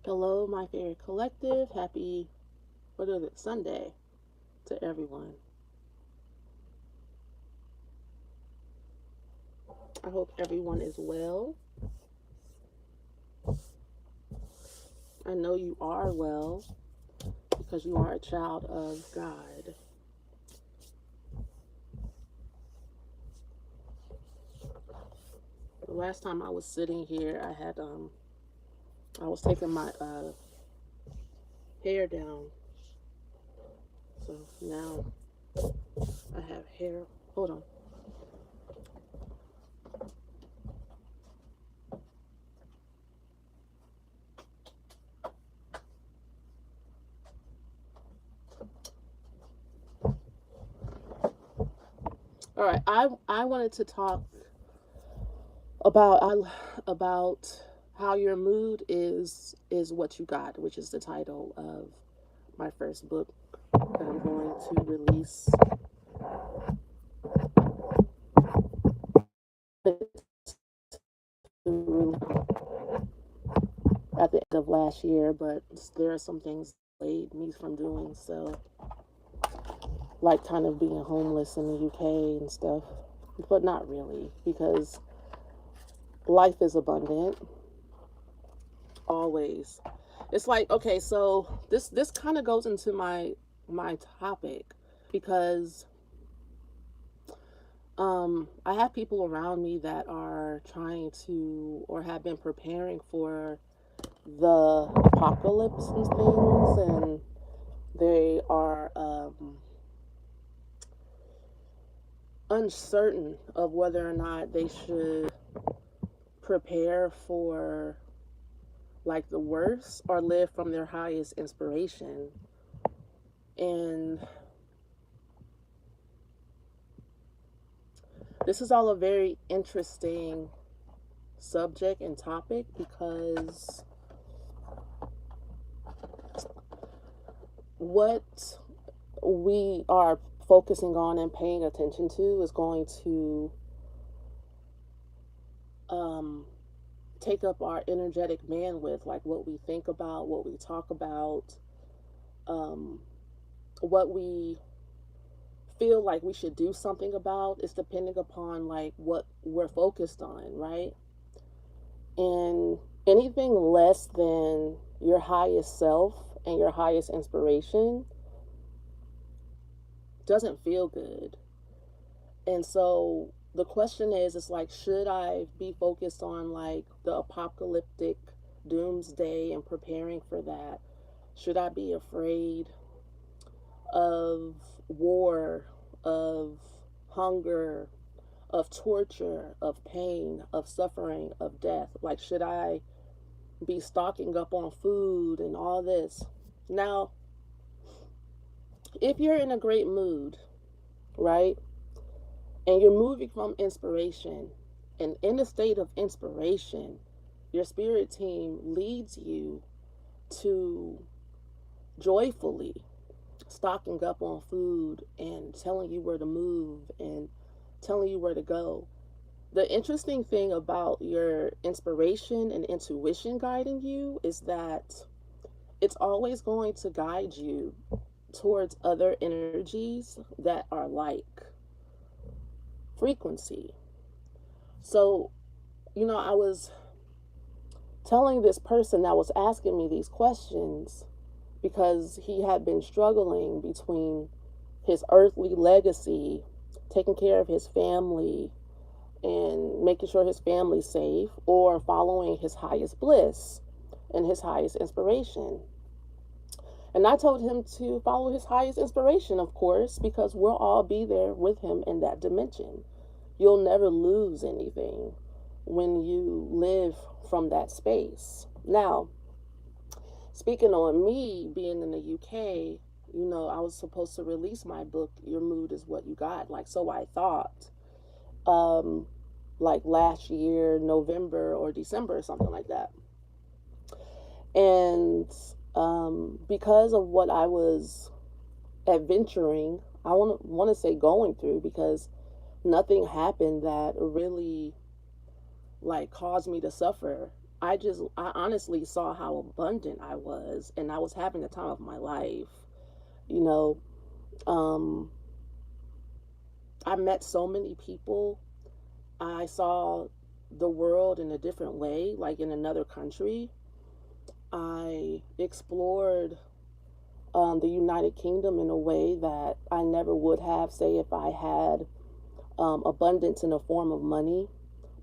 Hello, my favorite collective. Happy, what is it, Sunday to everyone. I hope everyone is well. I know you are well because you are a child of God. The last time I was sitting here, I was taking my hair down. So now I have hair. Hold on. All right. I wanted to talk about how your mood is what you got, which is the title of my first book that I'm going to release at the end of last year, but there are some things that delayed me from doing so, like kind of being homeless in the UK and stuff, but not really because life is abundant always. It's like, okay, so this kind of goes into my topic because I have people around me that are trying to or have been preparing for the apocalypse and things, and they are uncertain of whether or not they should prepare for like the worst or live from their highest inspiration. And this is all a very interesting subject and topic because what we are focusing on and paying attention to is going to take up our energetic bandwidth, like what we think about, what we talk about, um, what we feel like we should do something about is depending upon like what we're focused on, right? And anything less than your highest self and your highest inspiration doesn't feel good. And so the question is, it's like, should I be focused on like the apocalyptic doomsday and preparing for that? Should I be afraid of war, of hunger, of torture, of pain, of suffering, of death? Like, should I be stocking up on food and all this? Now, if you're in a great mood, right, and you're moving from inspiration, and in a state of inspiration, your spirit team leads you to joyfully stocking up on food and telling you where to move and telling you where to go. The interesting thing about your inspiration and intuition guiding you is that it's always going to guide you towards other energies that are like frequency. So, I was telling this person that was asking me these questions because he had been struggling between his earthly legacy, taking care of his family and making sure his family's safe, or following his highest bliss and his highest inspiration. And I told him to follow his highest inspiration, of course, because we'll all be there with him in that dimension. You'll never lose anything when you live from that space. Now, speaking on me being in the UK, I was supposed to release my book, Your Mood is What You Got. Like, so I thought, um, like last year, November or December, or something like that. And because of what I was adventuring, I want to say going through, because nothing happened that really like caused me to suffer. I honestly saw how abundant I was, and I was having the time of my life. You know, um, I met so many people. I saw the world in a different way, like in another country. I explored the United Kingdom in a way that I never would have, say, if I had abundance in the form of money.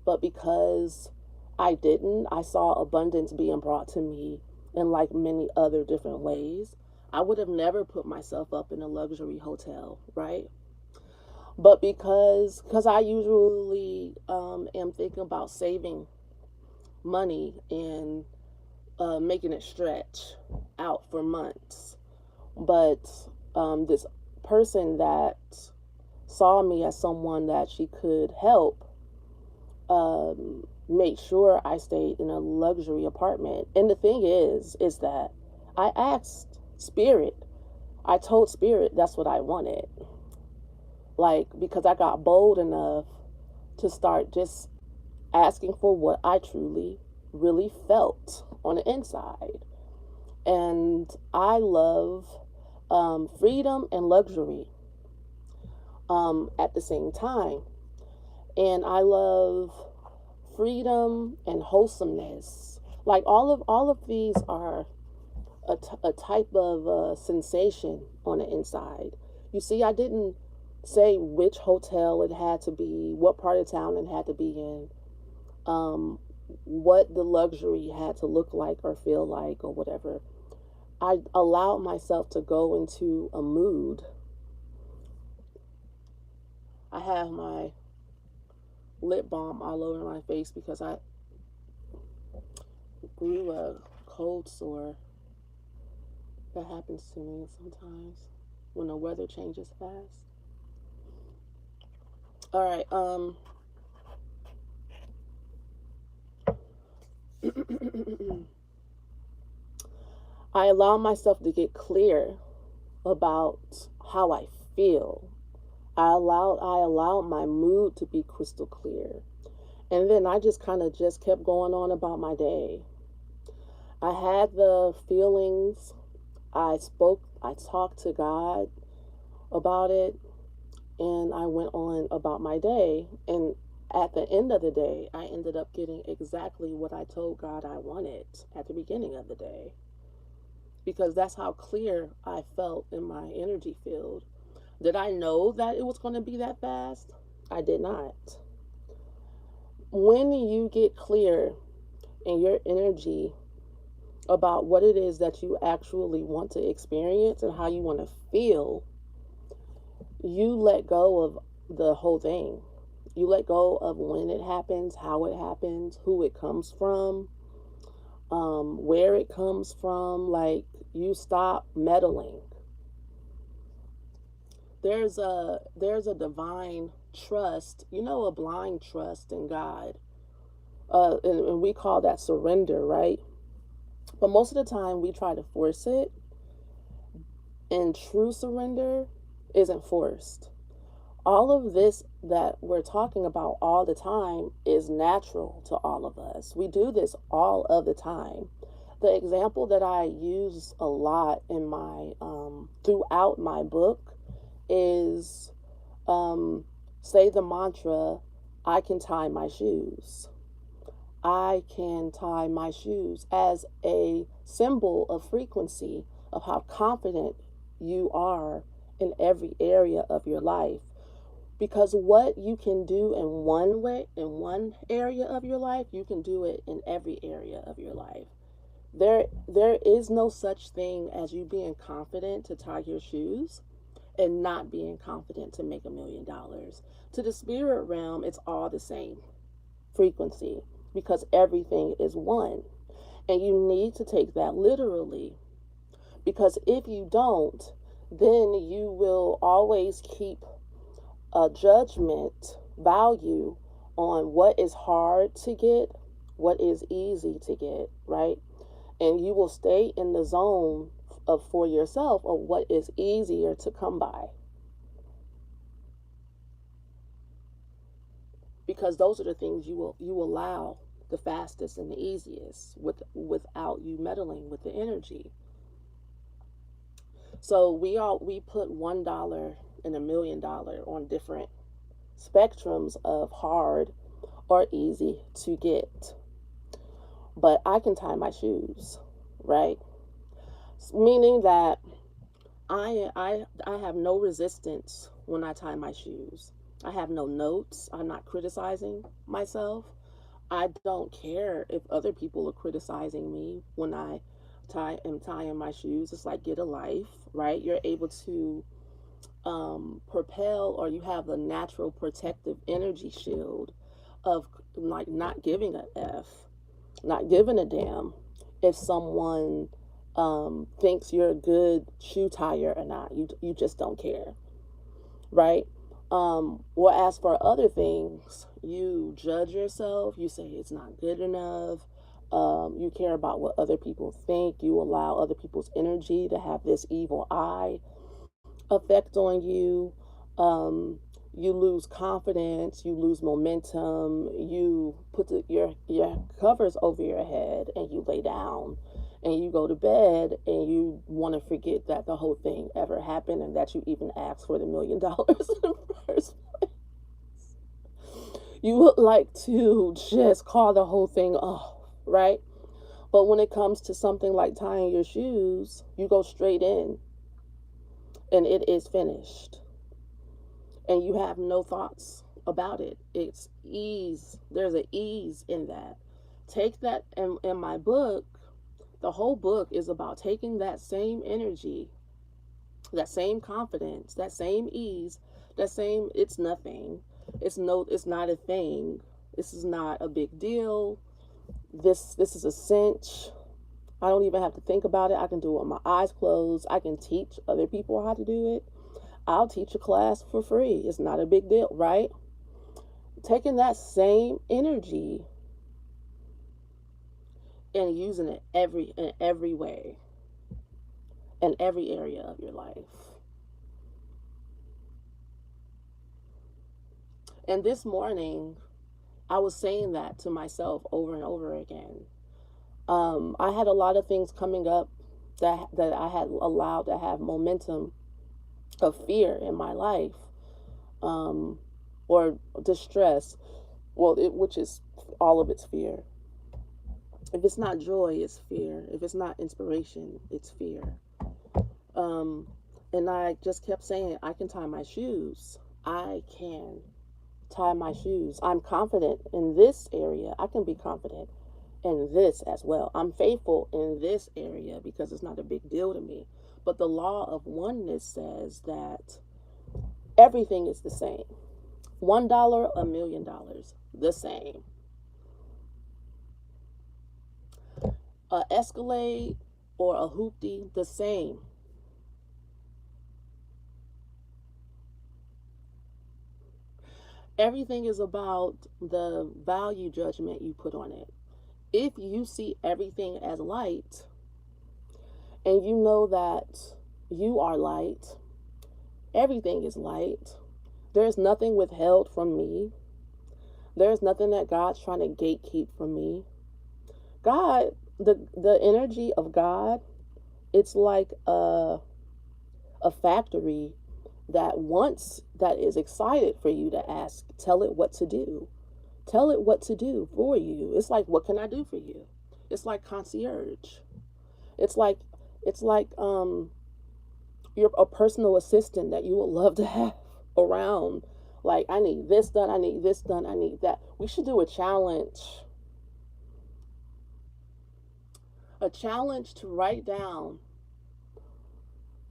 But because I didn't, I saw abundance being brought to me in like many other different ways. I would have never put myself up in a luxury hotel, right? But because I usually am thinking about saving money and making it stretch out for months. But this person that saw me as someone that she could help made sure I stayed in a luxury apartment. And the thing is that I asked Spirit, I told Spirit that's what I wanted. Like, because I got bold enough to start just asking for what I truly, really felt on the inside. And I love freedom and luxury at the same time. And I love freedom and wholesomeness. Like all of these are a type of sensation on the inside. You see, I didn't say which hotel it had to be, what part of town it had to be in, what the luxury had to look like or feel like or whatever. I allowed myself to go into a mood. I have my lip balm all over my face because I grew a cold sore. That happens to me sometimes when the weather changes fast. All right, I allow myself to get clear about how I feel. I allowed my mood to be crystal clear. And then I just kind of just kept going on about my day. I had the feelings. I talked to God about it, and I went on about my day. And at the end of the day, I ended up getting exactly what I told God I wanted at the beginning of the day, because that's how clear I felt in my energy field. Did I know that it was going to be that fast? I did not. When you get clear in your energy about what it is that you actually want to experience and how you want to feel, you let go of the whole thing. You let go of when it happens, how it happens, who it comes from, where it comes from. Like, you stop meddling. There's a divine trust, a blind trust in God, and we call that surrender, right? But most of the time we try to force it, and true surrender isn't forced. All of this that we're talking about all the time is natural to all of us. We do this all of the time. The example that I use a lot in my throughout my book is say the mantra, I can tie my shoes. I can tie my shoes as a symbol of frequency of how confident you are in every area of your life. Because what you can do in one way, in one area of your life, you can do it in every area of your life. There is no such thing as you being confident to tie your shoes and not being confident to make $1,000,000. To the spirit realm, it's all the same frequency, because everything is one. And you need to take that literally, because if you don't, then you will always keep a judgment value on what is hard to get, what is easy to get, right? And you will stay in the zone of for yourself of what is easier to come by, because those are the things you allow the fastest and the easiest without you meddling with the energy. So we put $1 and $1,000,000 on different spectrums of hard or easy to get. But I can tie my shoes, right? Meaning that I have no resistance when I tie my shoes. I have no notes. I'm not criticizing myself. I don't care if other people are criticizing me when I am tying my shoes. It's like, get a life, right? You're able to propel, or you have a natural protective energy shield of like not giving a F, not giving a damn if someone thinks you're a good shoe tire or not. You just don't care, right? Well, as for other things, you judge yourself. You say it's not good enough. You care about what other people think. You allow other people's energy to have this evil eye effect on you. You lose confidence, you lose momentum, you put your covers over your head and you lay down and you go to bed and you want to forget that the whole thing ever happened and that you even asked for the $1,000,000 in the first place. You would like to just call the whole thing off, right? But when it comes to something like tying your shoes, you go straight in and it is finished. And you have no thoughts about it. It's ease. There's an ease in that. Take that, in my book, the whole book is about taking that same energy, that same confidence, that same ease, that same, it's nothing. It's not a thing. This is not a big deal. This is a cinch. I don't even have to think about it. I can do it with my eyes closed. I can teach other people how to do it. I'll teach a class for free. It's not a big deal, right? Taking that same energy and using it in every way, in every area of your life. And this morning, I was saying that to myself over and over again. I had a lot of things coming up that I had allowed to have momentum of fear in my life, or distress. Well, which is all of it's fear. If it's not joy, it's fear. If it's not inspiration, it's fear. And I just kept saying, I can tie my shoes. I can tie my shoes. I'm confident in this area. I can be confident in this as well. I'm faithful in this area because it's not a big deal to me. But the law of oneness says that everything is the same. $1, $1,000,000, the same. A Escalade or a hoopty, the same. Everything is about the value judgment you put on it. If you see everything as light, and you know that you are light, everything is light. There's nothing withheld from me. There's nothing that God's trying to gatekeep from me. God, the energy of God, it's like a factory that is excited for you to ask, tell it what to do. Tell it what to do for you. It's like, what can I do for you? It's like concierge. It's like you're a personal assistant that you would love to have around. Like, I need this done, I need this done, I need that. We should do a challenge. A challenge to write down,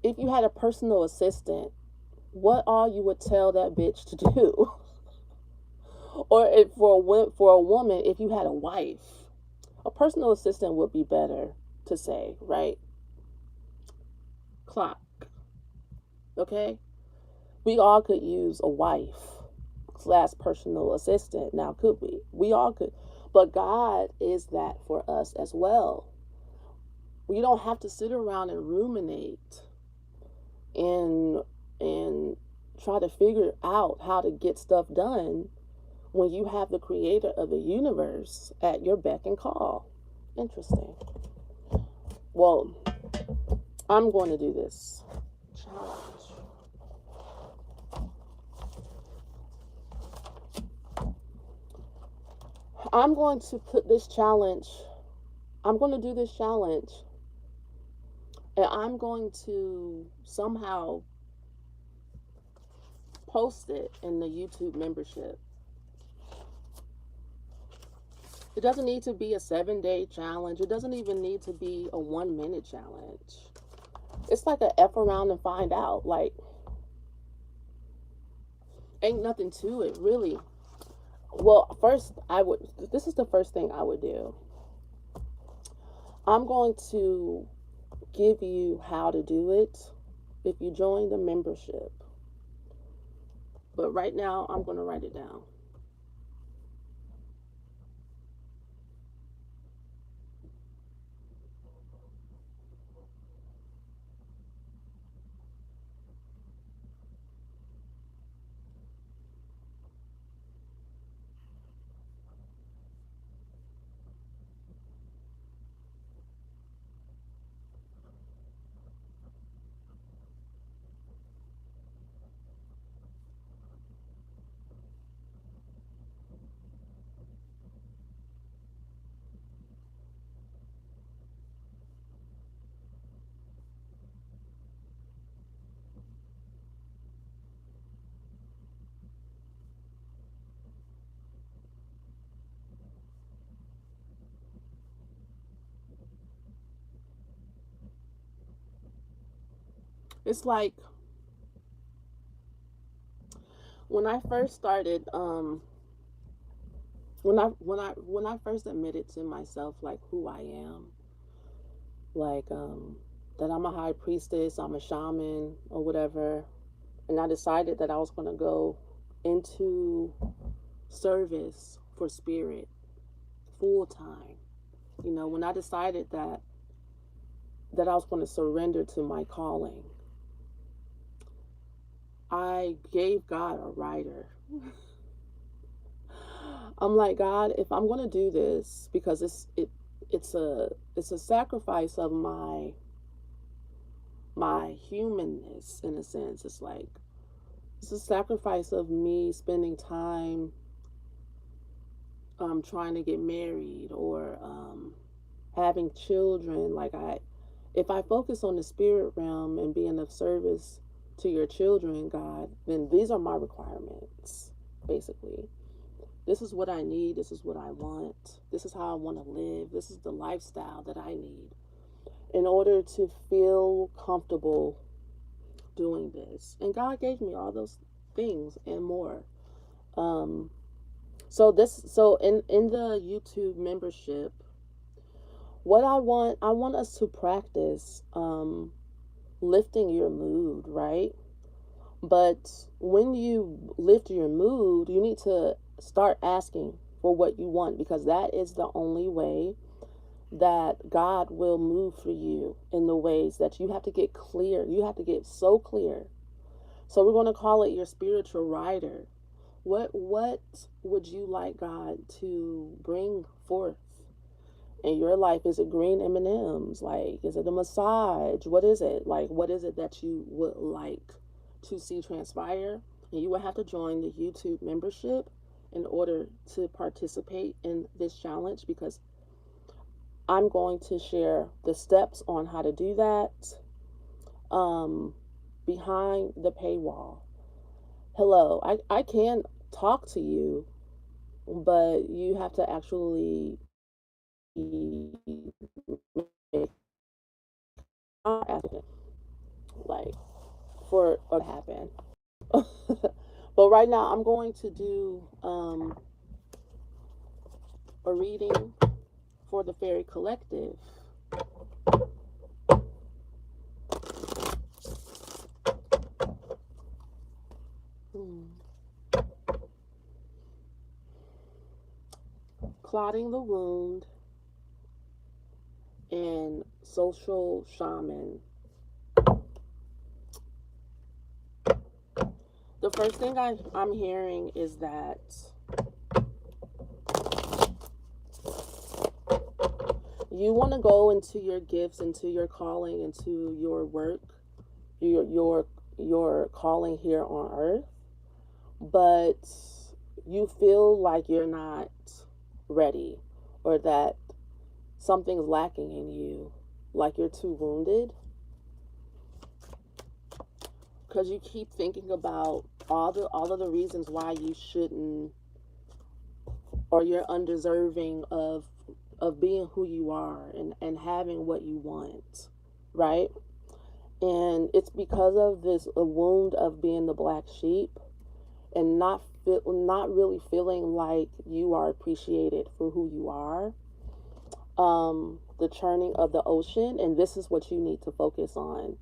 if you had a personal assistant, what all you would tell that bitch to do. Or if for a woman, if you had a wife, a personal assistant would be better to say, right? Clock. Okay? We all could use a wife / personal assistant. Now, could we? We all could. But God is that for us as well. We don't have to sit around and ruminate and try to figure out how to get stuff done when you have the creator of the universe at your beck and call. Interesting. Well, I'm going to do this challenge. I'm going to put this challenge, I'm going to do this challenge, and I'm going to somehow post it in the YouTube membership. It doesn't need to be a 7-day challenge. It doesn't even need to be a 1-minute challenge. It's like a F around and find out. Like, ain't nothing to it, really. Well, first, this is the first thing I would do. I'm going to give you how to do it if you join the membership. But right now, I'm going to write it down. It's like when I first started, when I first admitted to myself like who I am, like that I'm a high priestess, I'm a shaman or whatever, and I decided that I was going to go into service for spirit full time. You know, when I decided that I was going to surrender to my calling, I gave God a rider. I'm like, God, if I'm going to do this, because it's a sacrifice of my humanness in a sense. It's like it's a sacrifice of me spending time trying to get married or having children. Like if I focus on the spirit realm and being of service to your children, God, then these are my requirements, basically. This is what I need. This is what I want. This is how I want to live. This is the lifestyle that I need in order to feel comfortable doing this. And God gave me all those things and more. So in the YouTube membership, what I want us to practice lifting your mood, right? But when you lift your mood, you need to start asking for what you want, because that is the only way that God will move for you in the ways that you have to get clear. You have to get so clear. So we're going to call it your spiritual rider. What would you like God to bring forth in your life? Is it green M&Ms? Like, is it a massage? What is it? Like, what is it that you would like to see transpire? And you will have to join the YouTube membership in order to participate in this challenge, because I'm going to share the steps on how to do that behind the paywall. Hello, I can talk to you, but you have to actually make like for what to happen. But right now I'm going to do a reading for the Fairy Collective. Clotting the Wound and Social Shaman. The first thing I'm hearing is that You want to go into your gifts, into your calling, into your work, your calling here on earth, but you feel like you're not ready, or that something's lacking in you, like you're too wounded, because you keep thinking about all of the reasons why you shouldn't, or you're undeserving of being who you are, and having what you want, right? And it's because of this a wound of being the black sheep, and not really feeling like you are appreciated for who you are. The churning of the ocean, and this is what you need to focus on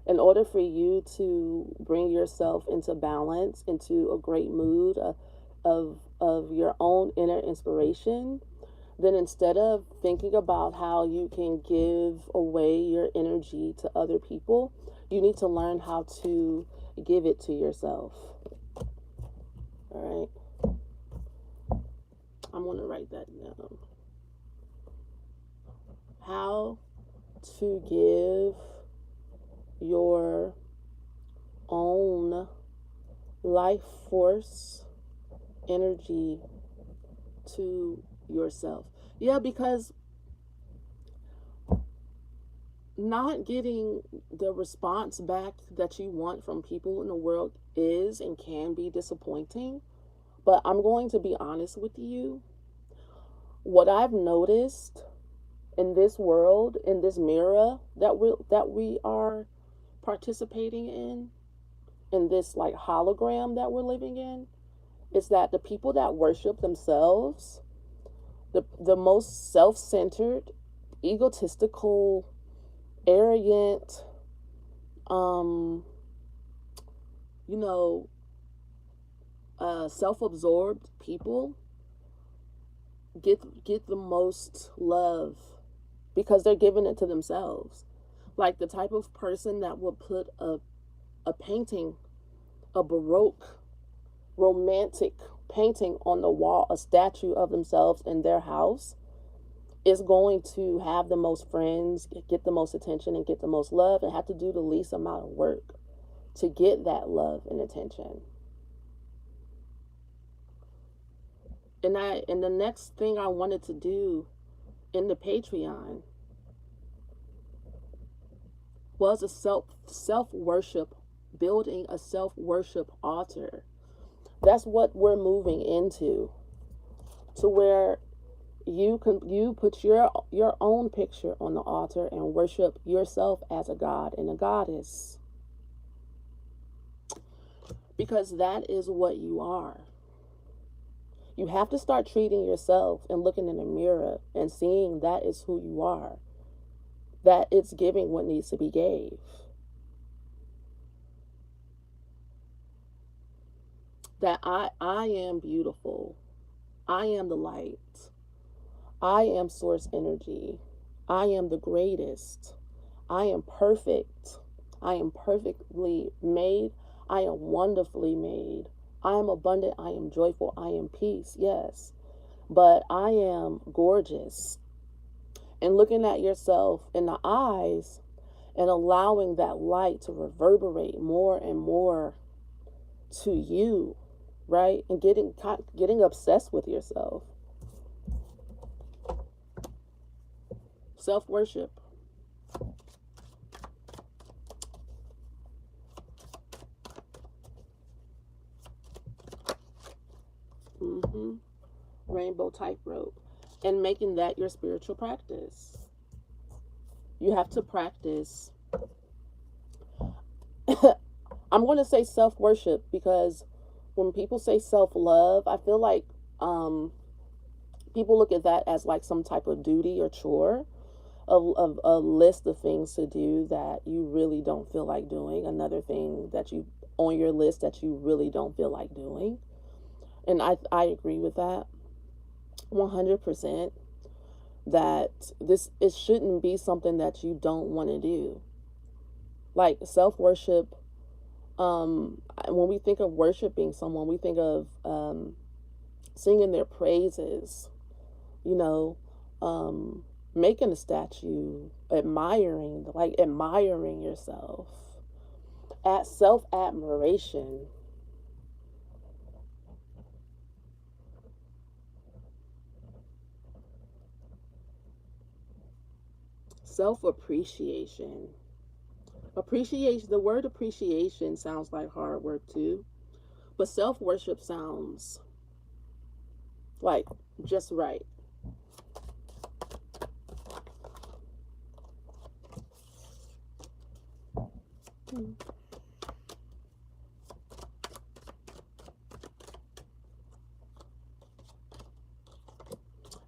in order for you to bring yourself into balance, into a great mood of your own inner inspiration. Then instead of thinking about how you can give away your energy to other people, you need to learn how to give it to yourself. All right. I'm going to write that down. How to give your own life force energy to yourself. Yeah, because not getting the response back that you want from people in the world is and can be disappointing. But I'm going to be honest with you. What I've noticed in this world, in this mirror that we are participating in this like hologram that we're living in, is that the people that worship themselves, the most self-centered, egotistical, arrogant, you know, self-absorbed people get the most love, because they're giving it to themselves. Like the type of person that would put a painting, a baroque, romantic painting on the wall, a statue of themselves in their house, is going to have the most friends, get the most attention, and get the most love, and have to do the least amount of work to get that love and attention. And the next thing I wanted to do in the Patreon was a self worship, building a self worship altar. That's what we're moving into, to where you put your own picture on the altar and worship yourself as a god and a goddess, because that is what you are. You have to start treating yourself and looking in the mirror and seeing that is who you are, that it's giving what needs to be gave. That I am beautiful. I am the light. I am source energy. I am the greatest. I am perfect. I am perfectly made. I am wonderfully made. I am abundant. I am joyful. I am peace. Yes. But I am gorgeous. And looking at yourself in the eyes and allowing that light to reverberate more and more to you, right? And getting obsessed with yourself. Self-worship. Rainbow tightrope. And making that your spiritual practice. You have to practice. I'm going to say self-worship, because when people say self-love, I feel like people look at that as like some type of duty or chore, a list of things to do that you really don't feel like doing, another thing that you on your list that you really don't feel like doing. And I agree with that 100%, that it shouldn't be something that you don't want to do. Like self-worship, when we think of worshiping someone, we think of singing their praises, you know, making a statue, admiring yourself, at self-admiration. Self-appreciation. Appreciation, the word appreciation sounds like hard work too, but self-worship sounds like just right.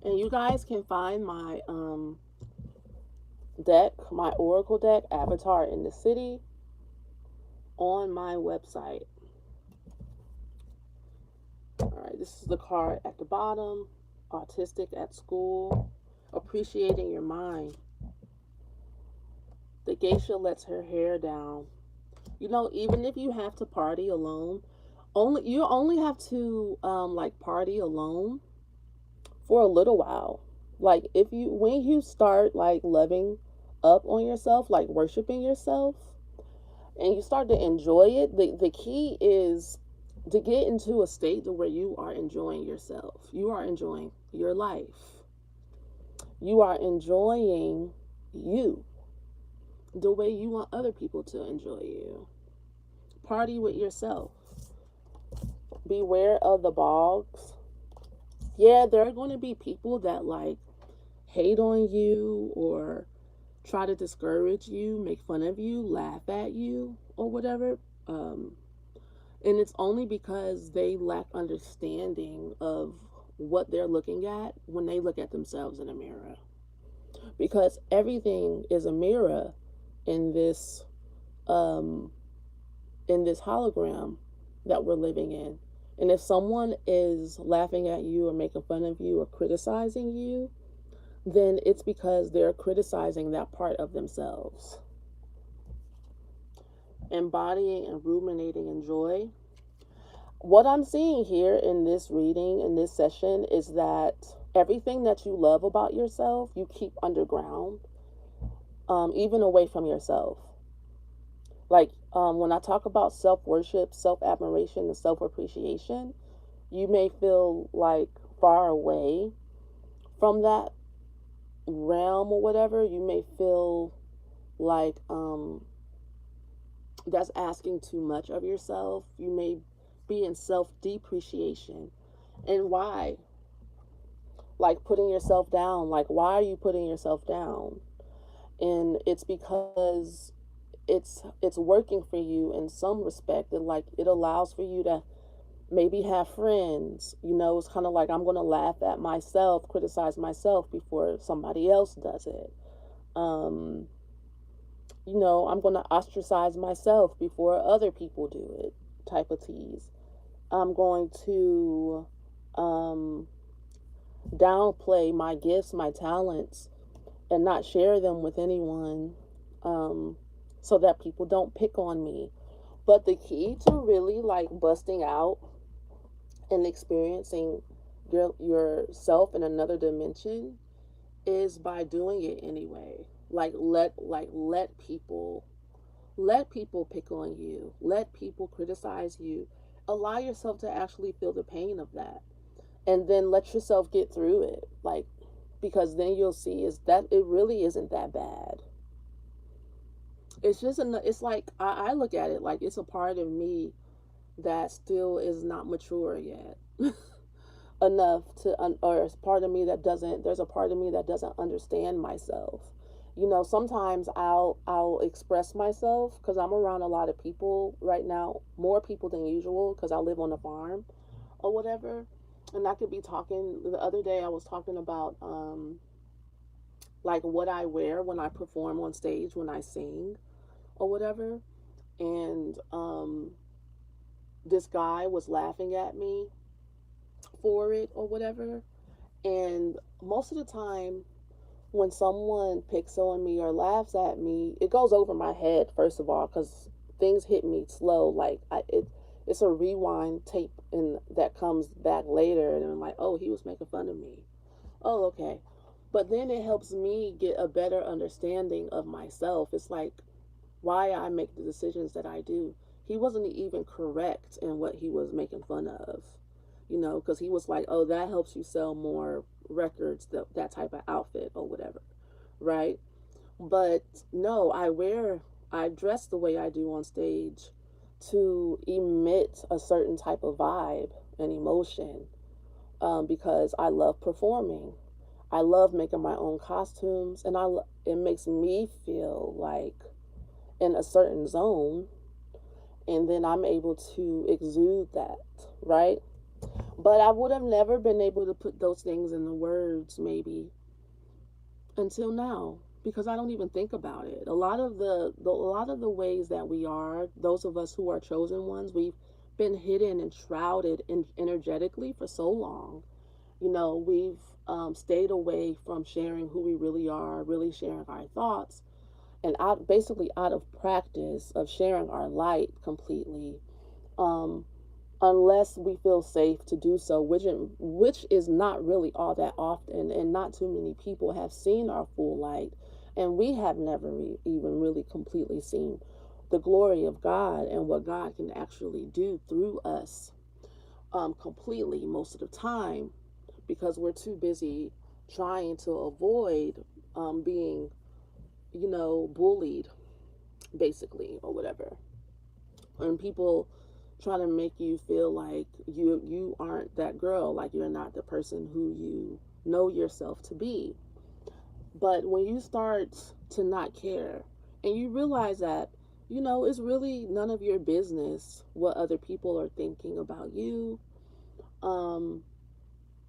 And you guys can find my deck, my oracle deck, Avatar in the City, on my website. Alright, this is the card at the bottom. Autistic at school. Appreciating your mind. The geisha lets her hair down. You know, even if you have to party alone, you only have to like party alone for a little while. Like when you start like loving up on yourself, like worshiping yourself, and you start to enjoy it, the key is to get into a state to where you are enjoying yourself. You are enjoying your life. You are enjoying you the way you want other people to enjoy you. Party with yourself. Beware of the bogs. Yeah, there are going to be people that like hate on you or try to discourage you, make fun of you, laugh at you, or whatever. And it's only because they lack understanding of what they're looking at when they look at themselves in a mirror. Because everything is a mirror in this um, hologram that we're living in. And if someone is laughing at you or making fun of you or criticizing you, then it's because they're criticizing that part of themselves. Embodying and ruminating in joy. What I'm seeing here in this reading, in this session, is that everything that you love about yourself, you keep underground, even away from yourself. Like when I talk about self-worship, self-admiration, and self-appreciation, you may feel like far away from that realm or whatever. You may feel like that's asking too much of yourself. You may be in self-depreciation. And why? Like putting yourself down. Like, why are you putting yourself down? And it's because it's working for you in some respect, and like it allows for you to maybe have friends. You know, it's kind of like I'm going to laugh at myself, criticize myself before somebody else does it. You know, I'm going to ostracize myself before other people do it, type of tease. I'm going to downplay my gifts, my talents, and not share them with anyone, so that people don't pick on me. But the key to really like busting out and experiencing yourself in another dimension is by doing it anyway. Let people pick on you. Let people criticize you. Allow yourself to actually feel the pain of that. And then let yourself get through it. Like, because then you'll see is that it really isn't that bad. It's just it's like I look at it like it's a part of me that still is not mature yet enough to or it's part of me that doesn't there's a part of me that doesn't understand myself. You know, sometimes I'll express myself because I'm around a lot of people right now, more people than usual because I live on a farm or whatever. And I could be talking, the other day I was talking about like what I wear when I perform on stage, when I sing or whatever. And this guy was laughing at me for it or whatever. And most of the time when someone picks on me or laughs at me, it goes over my head, first of all, because things hit me slow. Like it's a rewind tape and that comes back later, and I'm like, oh, he was making fun of me. Oh, okay. But then it helps me get a better understanding of myself. It's like why I make the decisions that I do. He wasn't even correct in what he was making fun of, because he was like, oh, that helps you sell more records, that type of outfit or whatever, right? But no, I dress the way I do on stage to emit a certain type of vibe and emotion, because I love performing. I love making my own costumes, and it makes me feel like in a certain zone, and then I'm able to exude that, right? But I would have never been able to put those things in the words maybe until now, because I don't even think about it. A lot of the ways that we are, those of us who are chosen ones, we've been hidden and shrouded energetically for so long. We've stayed away from sharing who we really are, really sharing our thoughts, and basically out of practice of sharing our light completely, um, unless we feel safe to do so, which is not really all that often, and not too many people have seen our full light, and we have never even really completely seen the glory of God and what God can actually do through us, completely most of the time, because we're too busy trying to avoid being, bullied, basically, or whatever. And people try to make you feel like you aren't that girl, like you're not the person who you know yourself to be. But when you start to not care and you realize that, it's really none of your business what other people are thinking about you, um,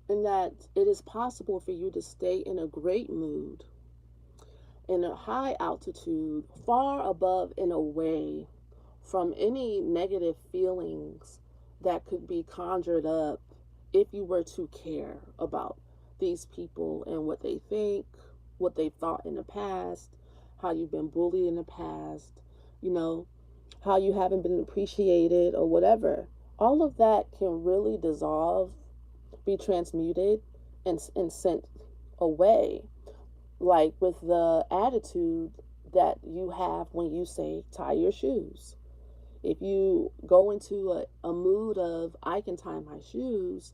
and that it is possible for you to stay in a great mood, in a high altitude, far above and away from any negative feelings that could be conjured up if you were to care about these people and what they think, what they've thought in the past, how you've been bullied in the past, you know, how you haven't been appreciated or whatever. All of that can really dissolve, be transmuted, and sent away, like with the attitude that you have when you say tie your shoes. If you go into a mood of I can tie my shoes,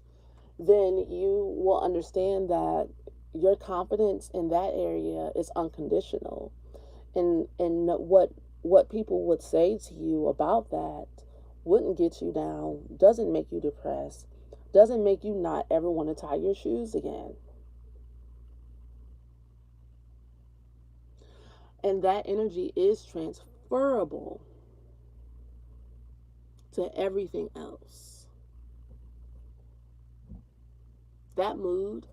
then you will understand that your confidence in that area is unconditional. And what people would say to you about that wouldn't get you down, doesn't make you depressed, doesn't make you not ever want to tie your shoes again. And that energy is transferable to everything else. That mood,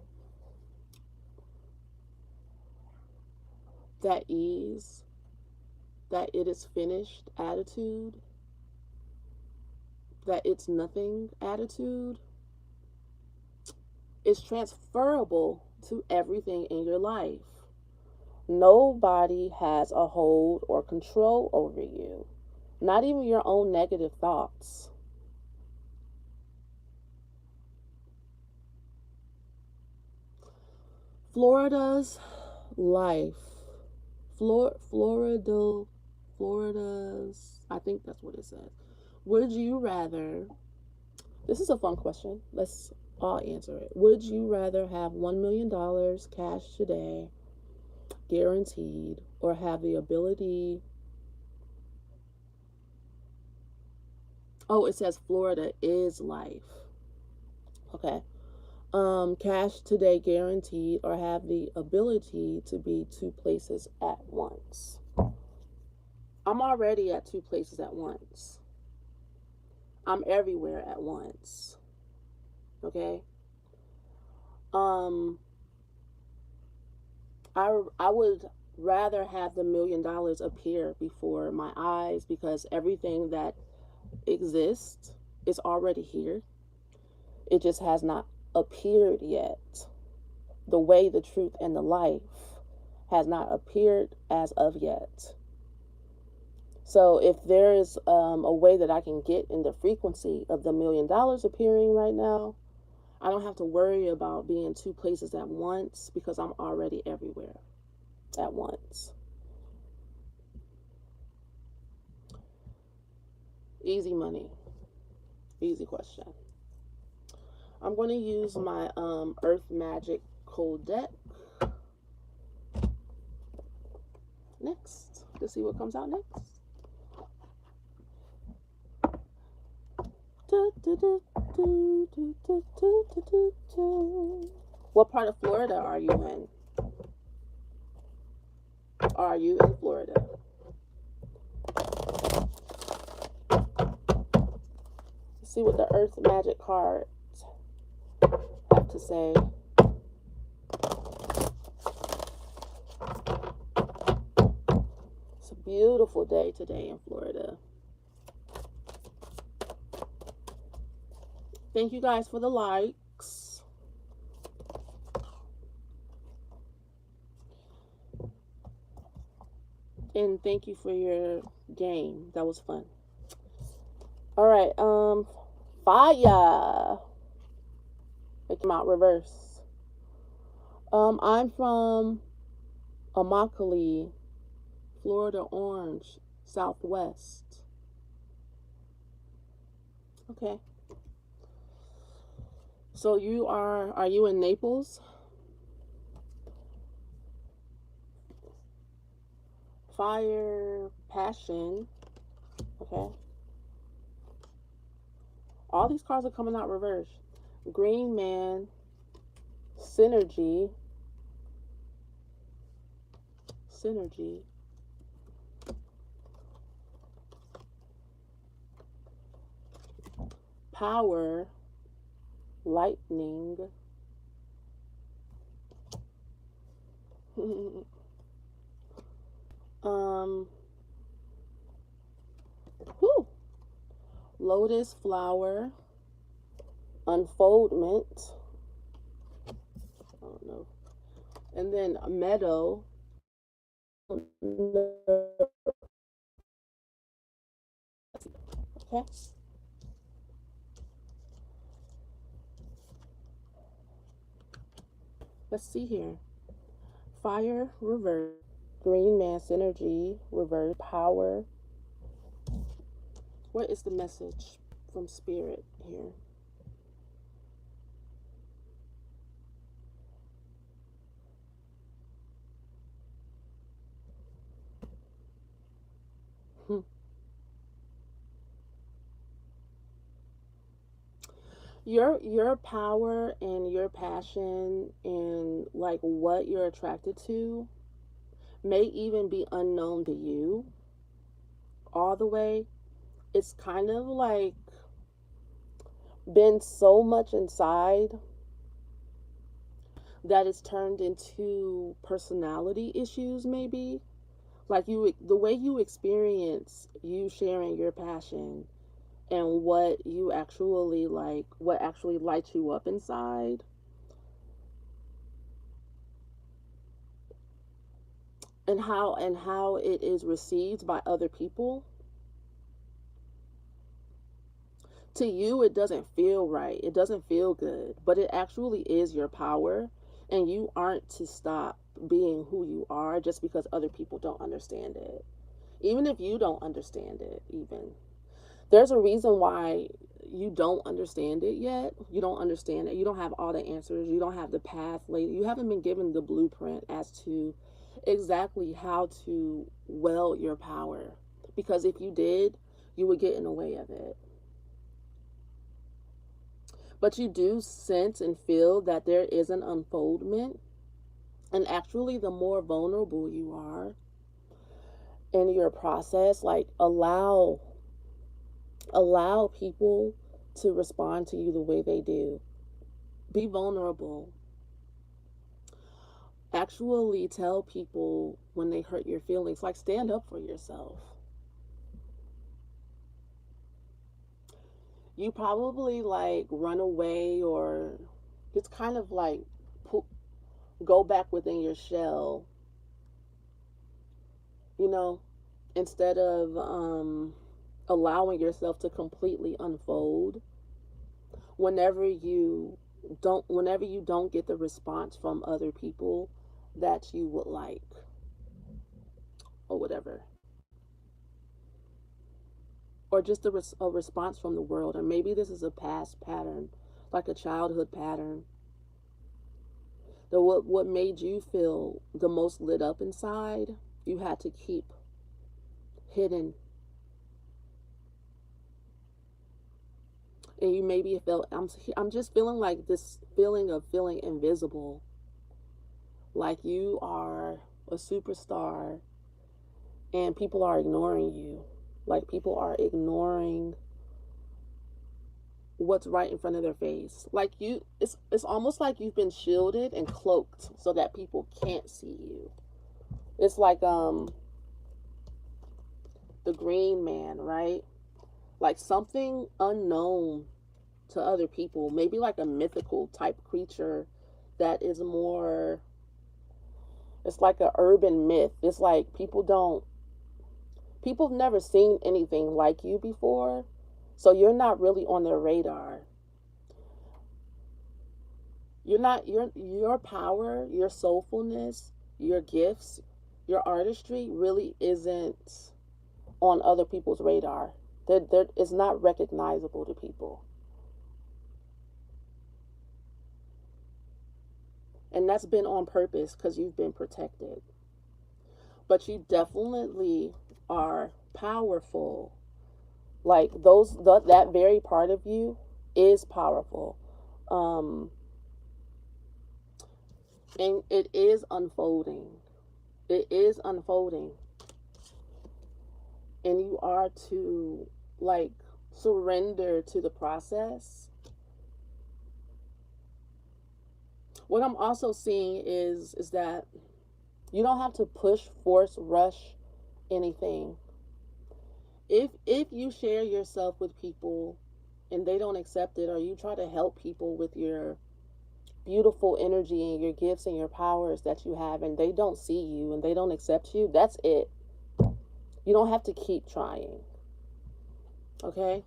that ease, that it is finished attitude, that it's nothing attitude, is transferable to everything in your life. Nobody has a hold or control over you, not even your own negative thoughts. Florida's life. Florida's, I think that's what it says. Would you rather, this is a fun question. Let's all answer it. Would you rather have $1 million cash today, guaranteed, or have the ability? Oh, it says Florida is life. Okay. Cash today guaranteed, or have the ability to be two places at once. I'm already at two places at once. I'm everywhere at once. Okay. Um, I would rather have the $1 million appear before my eyes, because everything that exists is already here. It just has not appeared yet. The way, the truth, and the life has not appeared as of yet. So if there is a way that I can get in the frequency of the $1 million appearing right now, I don't have to worry about being two places at once because I'm already everywhere at once. Easy money. Easy question. I'm going to use my Earth Magic Cold deck next to see what comes out next. What part of Florida are you in? Are you in Florida? Let's see what the Earth Magic cards have to say. It's a beautiful day today in Florida. Thank you guys for the likes. And thank you for your game. That was fun. All right, fire. It came out reverse. I'm from Immokalee, Florida Orange, Southwest. Okay. So are you in Naples? Fire, passion. Okay. All these cards are coming out reverse. Green man, synergy, power, lightning, lotus flower, unfoldment, I don't know, and then a meadow. Okay. Let's see here. Fire, reverse. Green man synergy, reverse. Power. What is the message from Spirit here? Your power and your passion and like what you're attracted to may even be unknown to you all the way. It's kind of like been so much inside that it's turned into personality issues, maybe. Like the way you experience you sharing your passion and what you actually like, what actually lights you up inside, and how it is received by other people. To you, it doesn't feel right. It doesn't feel good, but it actually is your power, and you aren't to stop being who you are just because other people don't understand it. Even if you don't understand it, even there's a reason why you don't understand it yet. You don't understand it. You don't have all the answers. You don't have the path laid. You haven't been given the blueprint as to exactly how to wield your power. Because if you did, you would get in the way of it. But you do sense and feel that there is an unfoldment. And actually, the more vulnerable you are in your process, like allow people to respond to you the way they do. Be vulnerable. Actually tell people when they hurt your feelings, like stand up for yourself. You probably like run away or just kind of like go back within your shell, you know, instead of allowing yourself to completely unfold. Whenever you whenever you don't get the response from other people that you would like, or whatever, or just a response from the world, or maybe this is a past pattern, like a childhood pattern, that what made you feel the most lit up inside, you had to keep hidden. And you maybe felt, I'm just feeling like this feeling of feeling invisible, like you are a superstar and people are ignoring you, like people are ignoring what's right in front of their face, like it's almost like you've been shielded and cloaked so that people can't see you. It's like the Green Man, right? Like something unknown to other people, maybe like a mythical type creature that is more, it's like an urban myth. It's like people have never seen anything like you before, so you're not really on their radar. You're not, your power, your soulfulness, your gifts, your artistry really isn't on other people's radar. It's not recognizable to people. And that's been on purpose because you've been protected. But you definitely are powerful. Like that very part of you is powerful. Um, and it is unfolding. It is unfolding. And you are to, like, surrender to the process. What I'm also seeing is that you don't have to push, force, rush anything. If you share yourself with people and they don't accept it, or you try to help people with your beautiful energy and your gifts and your powers that you have, and they don't see you and they don't accept you, that's it. You don't have to keep trying. Okay?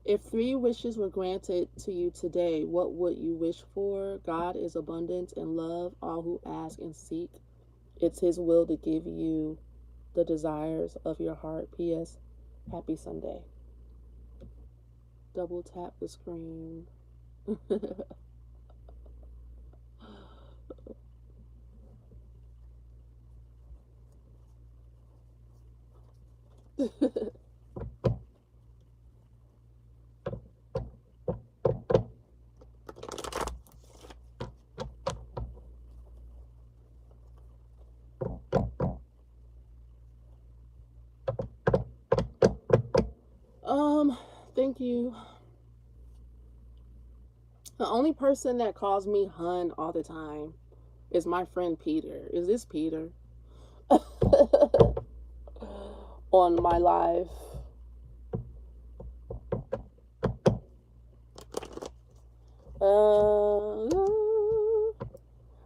If 3 wishes were granted to you today, what would you wish for? God is abundant and love all who ask and seek. It's His will to give you the desires of your heart. P.S. Happy Sunday. Double tap the screen. Thank you. The only person that calls me hun all the time is my friend Peter. Is this Peter? On my live.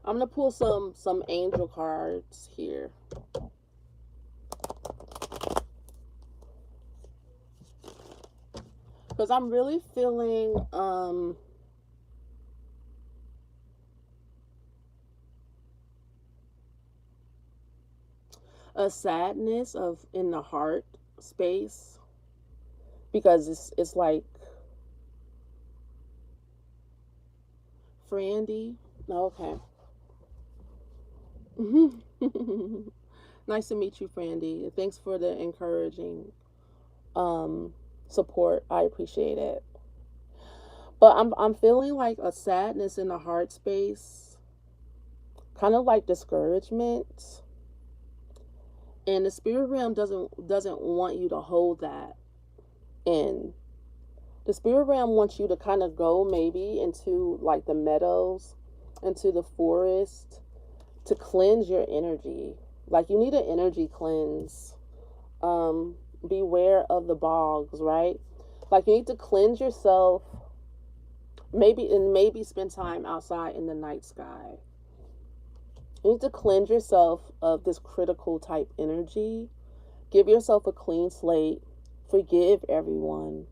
I'm gonna pull some angel cards here. Because I'm really feeling a sadness of in the heart space, because it's like Frandy. Okay. Nice to meet you, Frandy. Thanks for the encouraging support. I appreciate it. But I'm feeling like a sadness in the heart space, kind of like discouragement. And the spirit realm doesn't want you to hold that in. The spirit realm wants you to kind of go maybe into like the meadows, into the forest, to cleanse your energy. Like you need an energy cleanse. Beware of the bogs, right? Like you need to cleanse yourself, maybe spend time outside in the night sky. You need to cleanse yourself of this critical type energy. Give yourself a clean slate. Forgive everyone.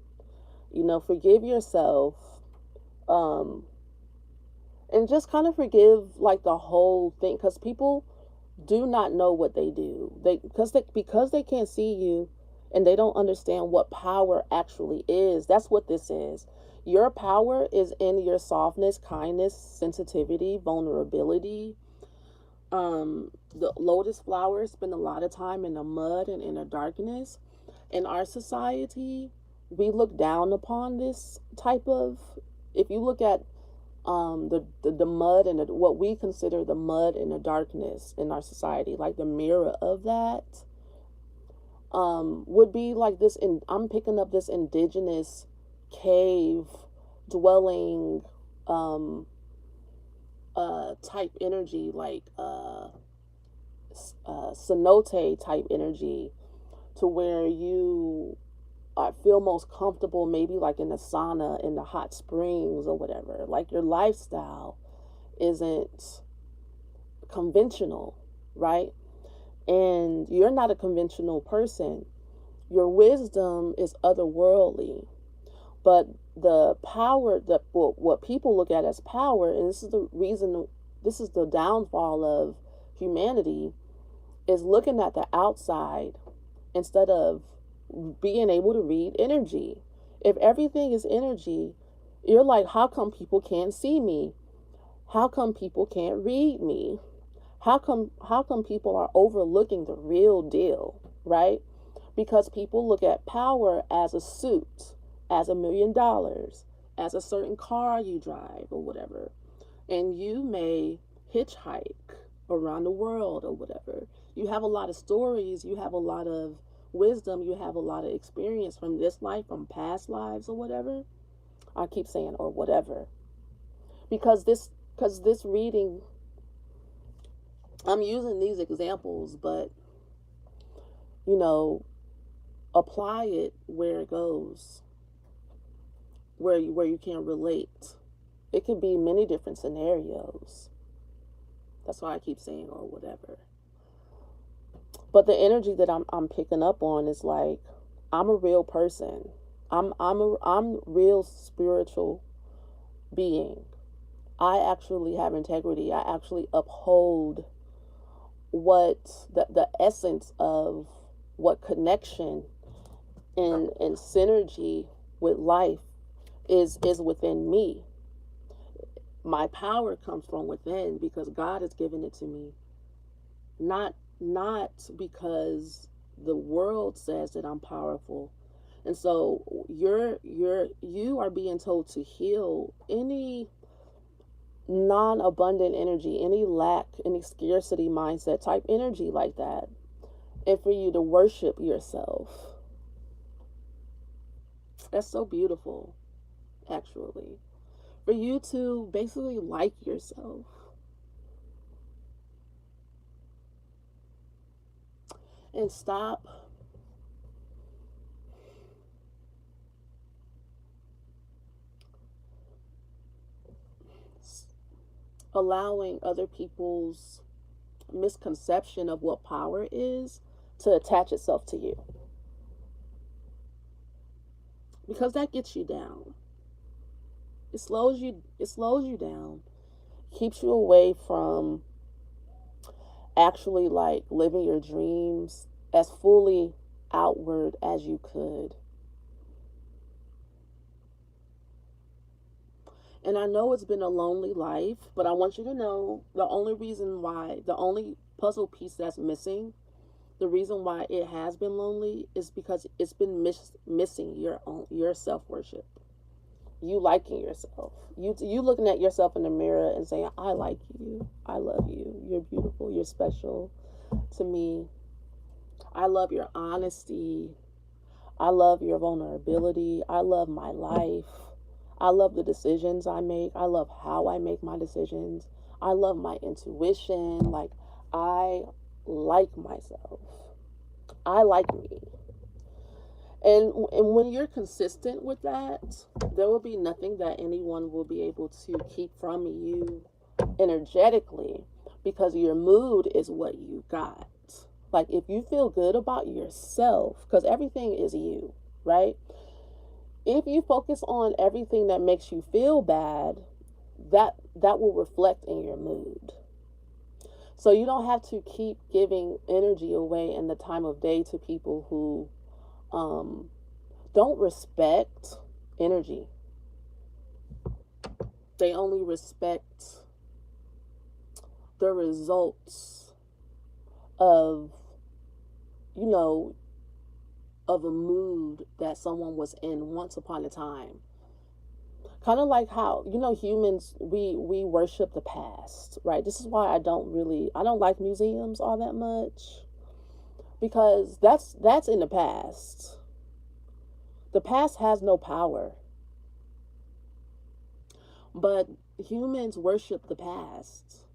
Forgive yourself. And just kind of forgive like the whole thing, because people do not know what they do. Because they can't see you, and they don't understand what power actually is. That's what this is. Your power is in your softness, kindness, sensitivity, vulnerability. The lotus flowers spend a lot of time in the mud and in the darkness. In our society, we look down upon this type of. If you look at the mud and what we consider the mud and the darkness in our society, like the mirror of that, would be like this. I'm picking up this indigenous cave dwelling type energy, like cenote type energy, to where you feel most comfortable, maybe like in the sauna, in the hot springs or whatever. Like your lifestyle isn't conventional, right? And you're not a conventional person. Your wisdom is otherworldly. But the power that what people look at as power, and this is the reason, this is the downfall of humanity, is looking at the outside instead of being able to read energy. If everything is energy, you're like, how come people can't see me? How come people can't read me? How come people are overlooking the real deal, right? Because people look at power as a suit, as $1 million, as a certain car you drive or whatever. And you may hitchhike around the world or whatever. You have a lot of stories, you have a lot of wisdom, you have a lot of experience from this life, from past lives or whatever. I keep saying or whatever. Because this reading, I'm using these examples, but apply it where it goes, where you can relate. It could be many different scenarios. That's why I keep saying or whatever. But the energy that I'm picking up on is like, I'm a real person. I'm real spiritual being. I actually have integrity. I actually uphold what the essence of what connection and synergy with life is within me. My power comes from within because God has given it to me. Not because the world says that I'm powerful. And so you are being told to heal any non-abundant energy, any lack, any scarcity mindset type energy like that, and for you to worship yourself. That's so beautiful, actually. For you to basically like yourself. And stop allowing other people's misconception of what power is to attach itself to you. Because that gets you down. It slows you down. Keeps you away from actually like living your dreams as fully outward as you could. And I know it's been a lonely life, but I want you to know the only puzzle piece that's missing, the reason why it has been lonely is because it's been missing your self-worship. You liking yourself. You looking at yourself in the mirror and saying, I like you. I love you. You're beautiful. You're special to me. I love your honesty. I love your vulnerability. I love my life. I love the decisions I make. I love how I make my decisions. I love my intuition. Like, I like myself. I like me. And when you're consistent with that, there will be nothing that anyone will be able to keep from you energetically, because your mood is what you got. Like, if you feel good about yourself, because everything is you, right? If you focus on everything that makes you feel bad, that will reflect in your mood. So you don't have to keep giving energy away in the time of day to people who don't respect energy. They only respect the results of, you know, of a mood that someone was in once upon a time. Kind of like how, humans, we worship the past, right? This is why I don't like museums all that much, because that's in the past. The past has no power. But humans worship the past,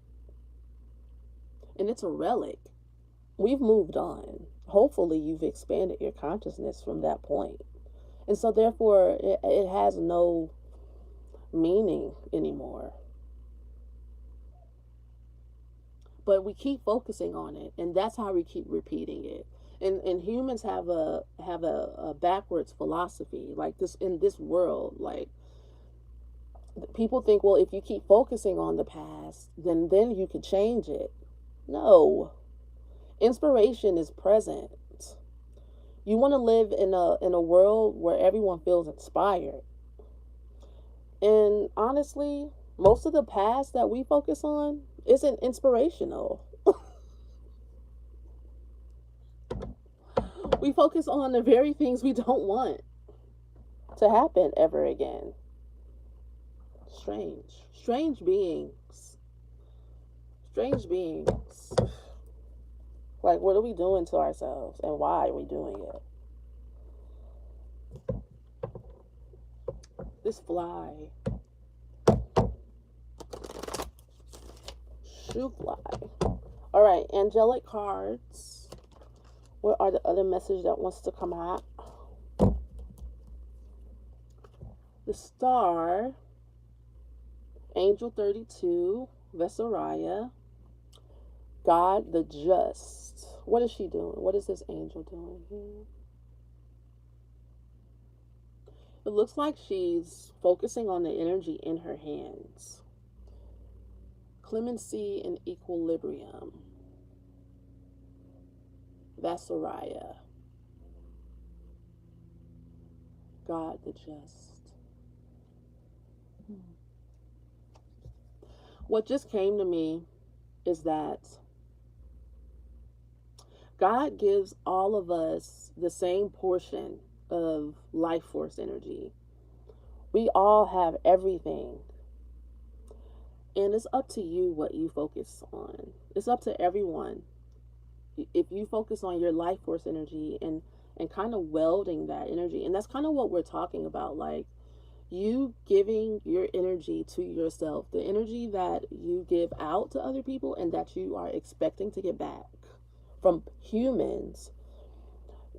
and it's a relic. We've moved on. Hopefully, you've expanded your consciousness from that point. And so, therefore, it has no meaning anymore. But we keep focusing on it, and that's how we keep repeating it. And humans have a backwards philosophy, like this in this world. Like, people think, well, if you keep focusing on the past, then you could change it. No. Inspiration is present. You want to live in a world where everyone feels inspired. And honestly, most of the past that we focus on isn't inspirational. We focus on the very things we don't want to happen ever again. Strange beings. Strange beings. Like, what are we doing to ourselves, and why are we doing it? This fly. Shoe fly. All right, angelic cards. What are the other message that wants to come out? The Star. Angel 32. Vesaraya. God the Just. What is she doing? What is this angel doing here? It looks like she's focusing on the energy in her hands. Clemency and equilibrium. Vasaraya. God the Just. What just came to me is that God gives all of us the same portion of life force energy. We all have everything. And it's up to you what you focus on. It's up to everyone. If you focus on your life force energy and kind of welding that energy, and that's kind of what we're talking about, like you giving your energy to yourself, the energy that you give out to other people and that you are expecting to get back from humans,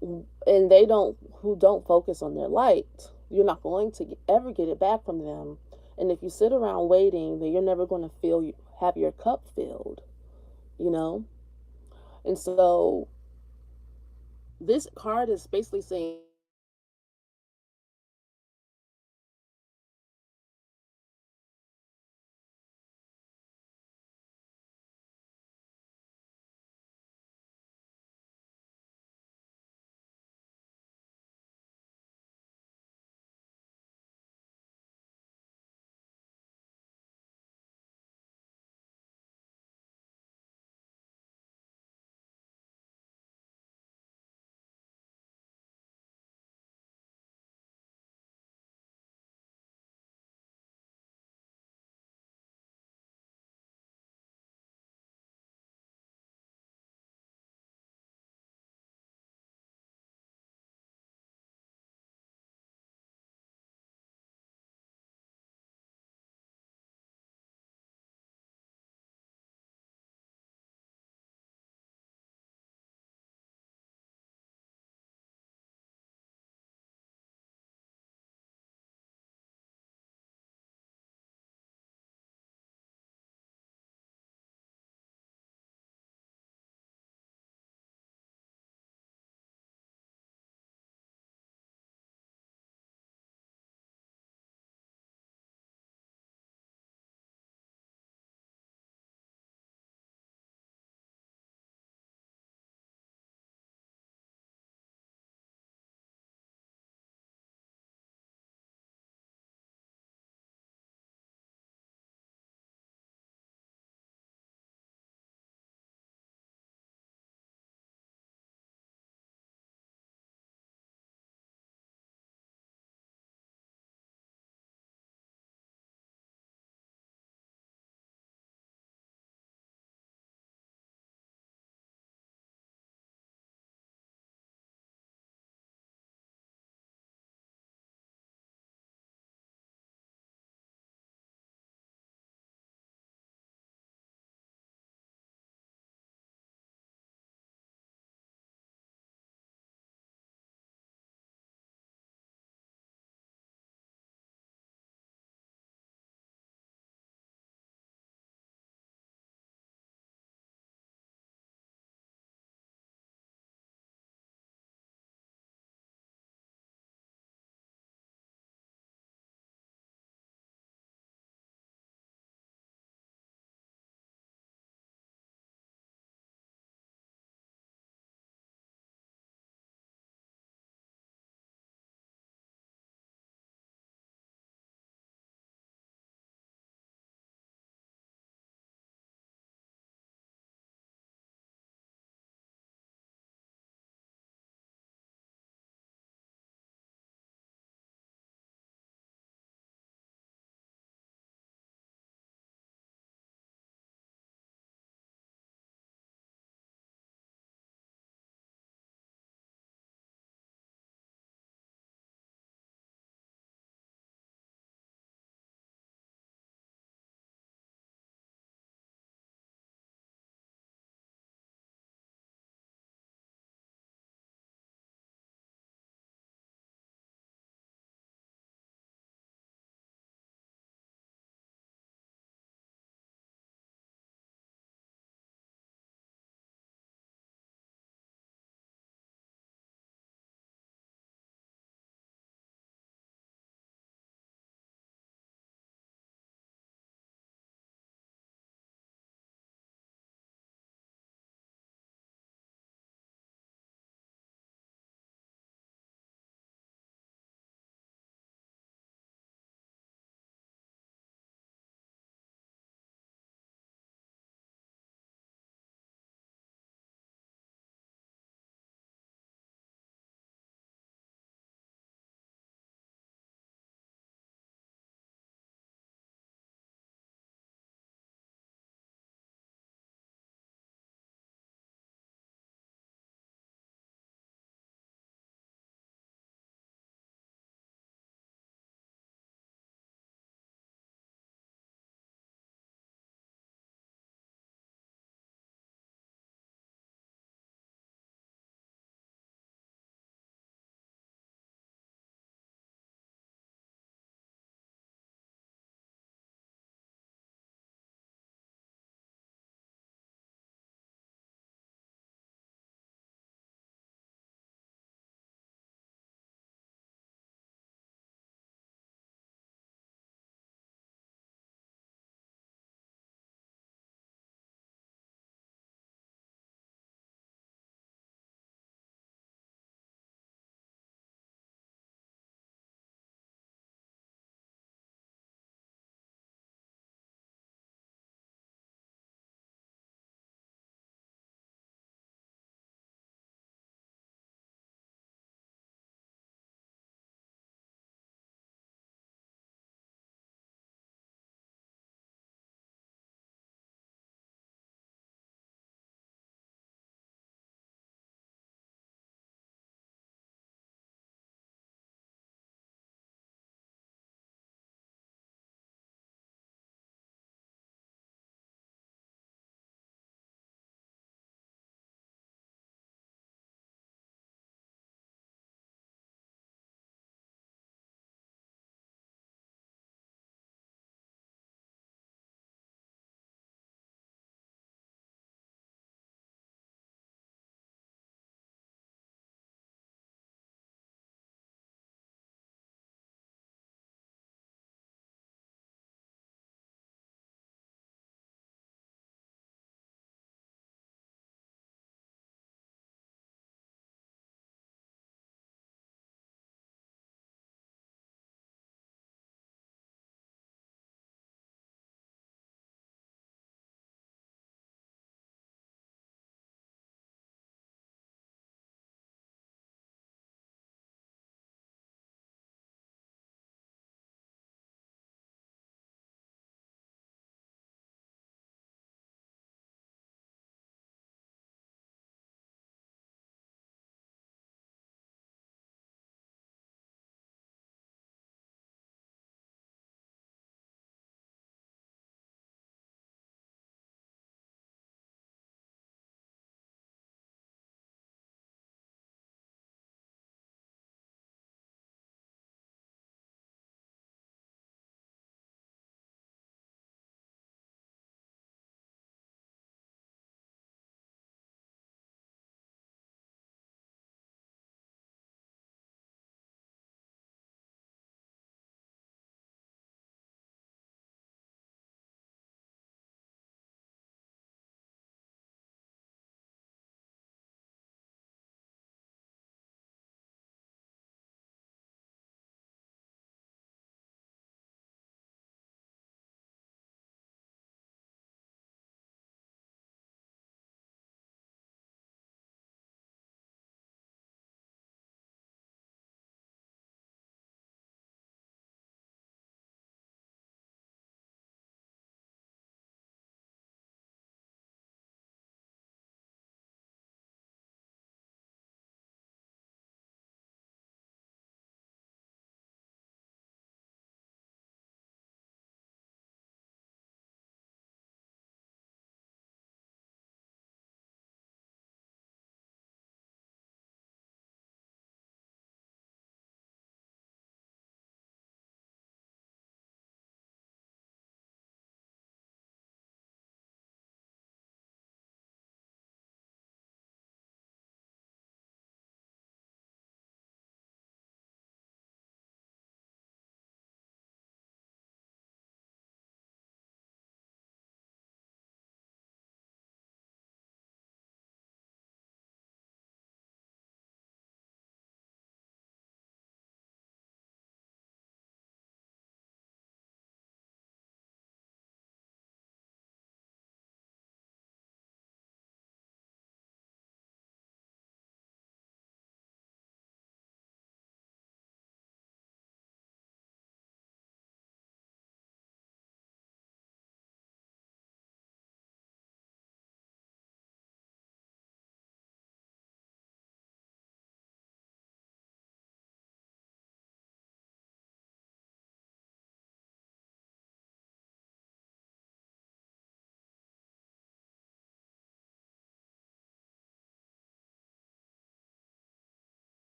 and who don't focus on their light, you're not going to ever get it back from them. And if you sit around waiting, then you're never going to have your cup filled, And so this card is basically saying